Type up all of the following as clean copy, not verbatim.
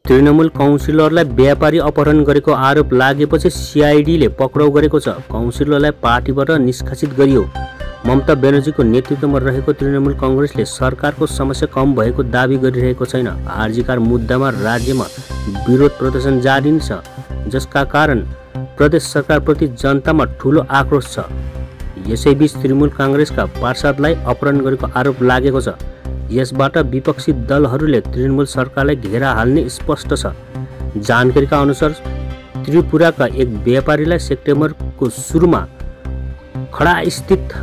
तृणमूल काउन्सिलरलाई व्यापारी अपहरण गरेको आरोप लागेपछि सीआईडीले पक्राउ गरेको छ। काउन्सिलरलाई पार्टीबाट निष्कासित गरियो। ममता ब्यानर्जीको नेतृत्वमा रहेको तृणमूल कांग्रेसले सरकारको समस्या कम भएको दाबी गरिरहेको छैन। आरजीकार मुद्दामा राज्यमा विरोध प्रदर्शन जारी छ, जसका कारण प्रदेश सरकारप्रति जनतामा ठूलो आक्रोश छ। यसैबीच तृणमूल कांग्रेसका पार्षदलाई अपहरण गरेको आरोप लागेको छ। यसबाट विपक्षी दलहरूले तृणमूल सरकारलाई घेरा हाल्ने स्पष्ट छ। जानकारीका अनुसार त्रिपुराका एक व्यापारीलाई सेप्टेम्बरको सुरुमा खडास्थित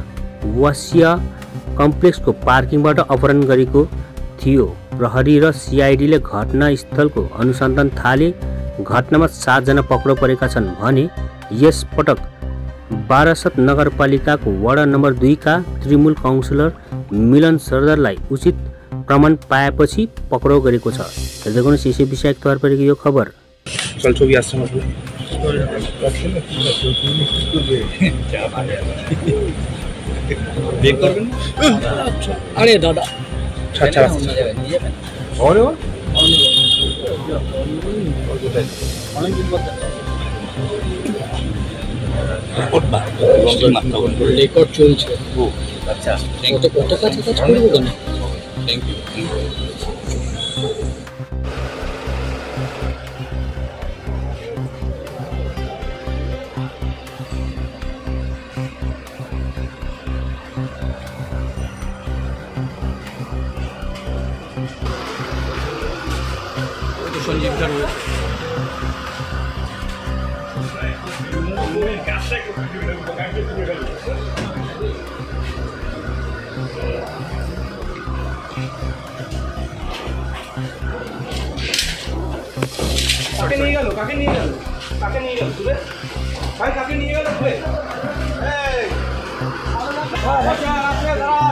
वासिया कम्प्लेक्सको पार्किङबाट अपहरण गरेको थियो। प्रहरी र सीआईडीले घटनास्थलको अनुसन्धान थाले। घटनामा 7 जना पक्राउ परेका छन् भने यस पटक बारासत नगरपालिकाको वडा नम्बर 2 का तृणमूल काउन्सिलर मिलन सरदारलाई उचित प्रमाण पाएपछि पक्राउ गरेको छ। हेर्दै गर्नुहोस् यसै विषयक तौर परेको यो खबर। अरे दादा রেকর্ড চলছে। ও আচ্ছা, কত কাছে কাজ করবো কেন? Thank you. সঞ্জীব স্যার কাকে নিয়ে গেল? কাকে নিয়ে গেল? কাকে নিয়ে গেল? তুলে ভাই কাকে নিয়ে গেল? তুলে এই আচ্ছা আছে দাঁড়া